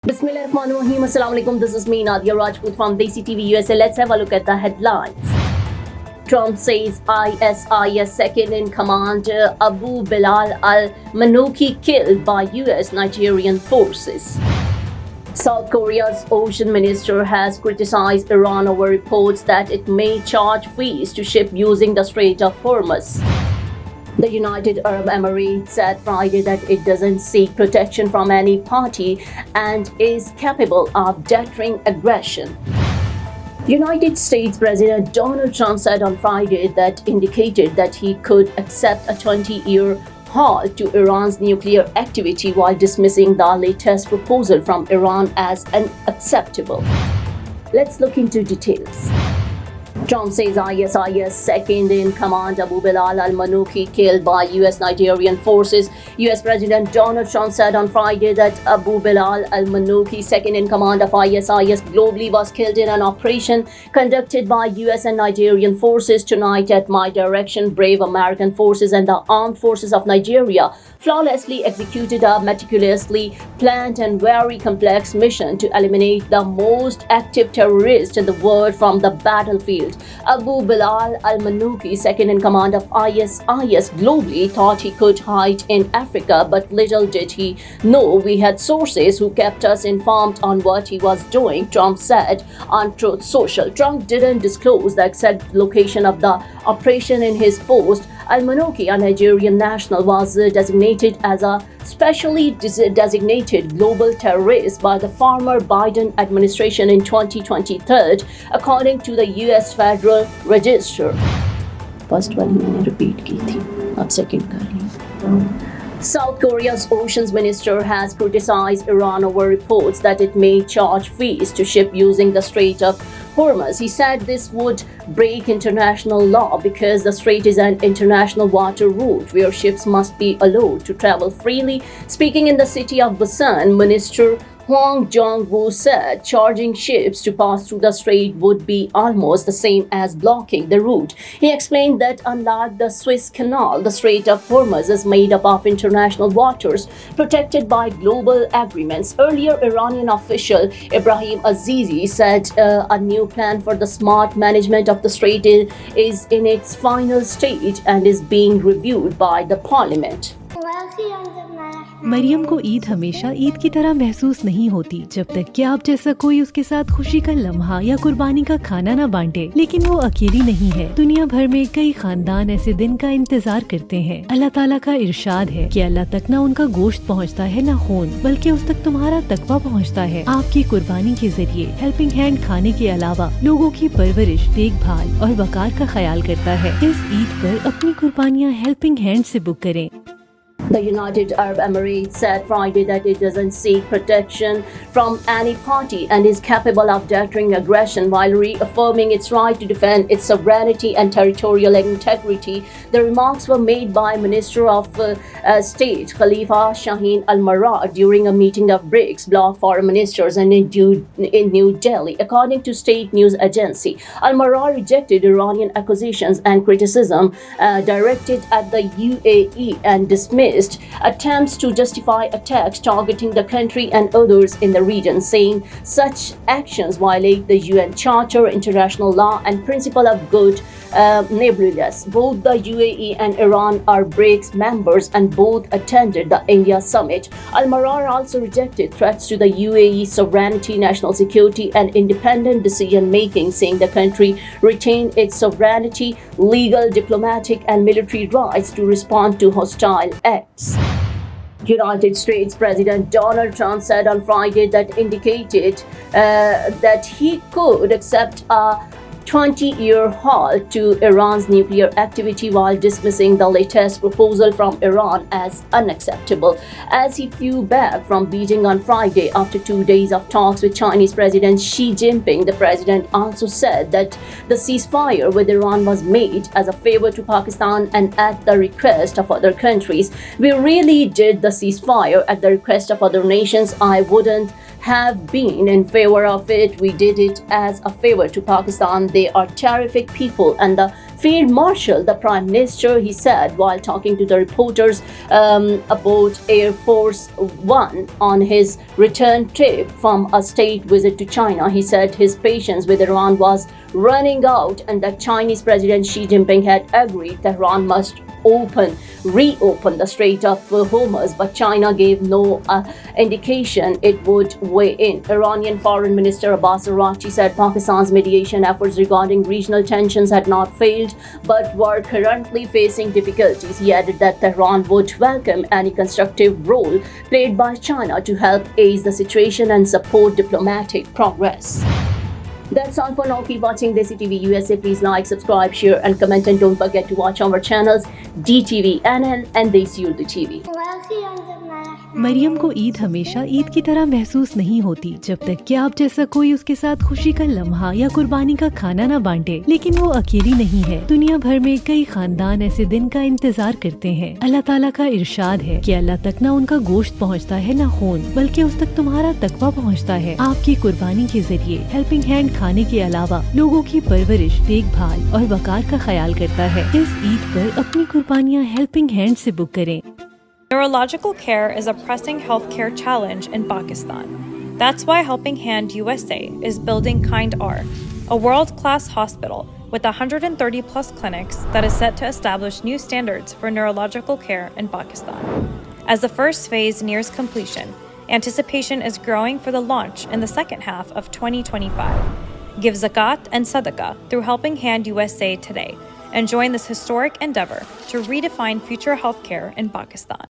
Bismillahirrahmanirrahim. Assalamu alaikum. This is me, Nadia Rajput from Desi TV USA. Let's have a look at the headlines. Trump says ISIS second in command Abu Bilal al-Manuki killed by US Nigerian forces. South Korea's ocean minister has criticized Iran over reports that it may charge fees to ship using the Strait of Hormuz. The United Arab Emirates said Friday that it doesn't seek protection from any party and is capable of deterring aggression. United States President Donald Trump said on Friday that indicated that he could accept a 20-year halt to Iran's nuclear activity while dismissing the latest proposal from Iran as unacceptable. Let's look into details. Trump says ISIS second in command Abu Bilal al-Manuki killed by US Nigerian forces. US President Donald Trump said on Friday that Abu Bilal al-Manuki, second in command of ISIS globally, was killed in an operation conducted by US and Nigerian forces tonight at my direction. Brave American forces and the armed forces of Nigeria flawlessly executed a meticulously planned and very complex mission to eliminate the most active terrorist in the world from the battlefield. Abu Bilal al-Manuki, second in command of ISIS globally, thought he could hide in Africa, but little did he know we had sources who kept us informed on what he was doing, Trump said on Truth Social. Trump didn't disclose the exact location of the operation in his post. Al-Manuki, a Nigerian national, was designated as a specially designated global terrorist by the former Biden administration in 2023, according to the US Federal Register. First one मैंने repeat की थी, अब second कर रही. South Korea's oceans minister has criticized Iran over reports that it may charge fees to ship using the Strait of Hormuz. He said this would break international law because the strait is an international water route where ships must be allowed to travel freely. Speaking in the city of Busan, Minister Hwang Jong-woo said charging ships to pass through the strait would be almost the same as blocking the route. He explained that unlike the Suez Canal, the Strait of Hormuz is made up of international waters protected by global agreements. Earlier, Iranian official Ibrahim Azizi said a new plan for the smart management of the strait is in its final stage and is being reviewed by the parliament. Maryam को ईद हमेशा ईद की तरह महसूस नहीं होती जब तक कि आप जैसा कोई उसके साथ खुशी का लम्हा या कुर्बानी का खाना न बांटे। लेकिन वो अकेली नहीं है। दुनिया भर में कई खानदान ऐसे दिन का इंतजार करते हैं। अल्लाह ताला का इरशाद है कि अल्लाह तक न उनका गोश्त पहुंचता है न खून, बल्कि उस तक तुम्हारा तकवा पहुंचता है। आपकी कुर्बानी के जरिए हेल्पिंग हैंड खाने के अलावा लोगों की परवरिश, देखभाल और वकार का ख्याल करता है। इस ईद पर अपनी कुर्बानियाँ हेल्पिंग हैंड से बुक करें। The United Arab Emirates said Friday that it doesn't seek protection from any party and is capable of deterring aggression while reaffirming its right to defend its sovereignty and territorial integrity. The remarks were made by Minister of State Khalifa Shaheen Al-Marrar during a meeting of BRICS bloc foreign ministers in New Delhi. According to state news agency, Al-Marrar rejected Iranian accusations and criticism directed at the UAE and dismissed attempts to justify attacks targeting the country and others in the region, saying such actions violate the UN Charter, international law, and principle of good neighborliness. Both the UAE and Iran are BRICS members and both attended the India summit. Al-Marrar also rejected threats to the UAE's sovereignty, national security, and independent decision-making, saying the country retained its sovereignty, legal, diplomatic, and military rights to respond to hostile acts. United States President Donald Trump said on Friday that indicated that he could accept a 20-year halt to Iran's nuclear activity while dismissing the latest proposal from Iran as unacceptable. As he flew back from Beijing on Friday after 2 days of talks with Chinese President Xi Jinping, the president also said that the ceasefire with Iran was made as a favor to Pakistan and at the request of other countries. We really did the ceasefire at the request of other nations. I wouldn't have been in favor of it. We did it as a favor to Pakistan. They are terrific people and the Field Marshal, the Prime Minister, he said while talking to the reporters about Air Force One on his return trip from a state visit to China. He said his patience with Iran was running out and that Chinese President Xi Jinping had agreed that Iran must reopen the Strait of Hormuz, but China gave no indication it would weigh in. Iranian Foreign Minister Abbas Araghchi said Pakistan's mediation efforts regarding regional tensions had not failed but were currently facing difficulties. He added that Tehran would welcome any constructive role played by China to help ease the situation and support diplomatic progress. That's all for now. Keep watching Desi TV USA. Please like, subscribe, share and comment, and don't forget to watch our channels DTV NN and Desi Urdu TV. Maryam को ईद हमेशा ईद की तरह महसूस नहीं होती जब तक कि आप जैसा कोई उसके साथ खुशी का लम्हा या कुर्बानी का खाना ना बांटे। लेकिन वो अकेली नहीं है। दुनिया भर में कई खानदान ऐसे दिन का इंतजार करते हैं। अल्लाह ताला का इरशाद है कि अल्लाह तक ना उनका गोश्त पहुंचता है ना खून, बल्कि उस तक तुम्हारा तकवा पहुंचता है। आपकी कुर्बानी के जरिए हेल्पिंग हैंड खाने के अलावा लोगों की परवरिश, देखभाल और वकार का ख्याल करता है। इस ईद पर अपनी कुर्बानियाँ हेल्पिंग हैंड से बुक करें। Neurological care is a pressing healthcare challenge in Pakistan. That's why Helping Hand USA is building Kind R, a world-class hospital with 130 plus clinics that is set to establish new standards for neurological care in Pakistan. As the first phase nears completion, anticipation is growing for the launch in the second half of 2025. Give zakat and sadaqah through Helping Hand USA today and join this historic endeavor to redefine future healthcare in Pakistan.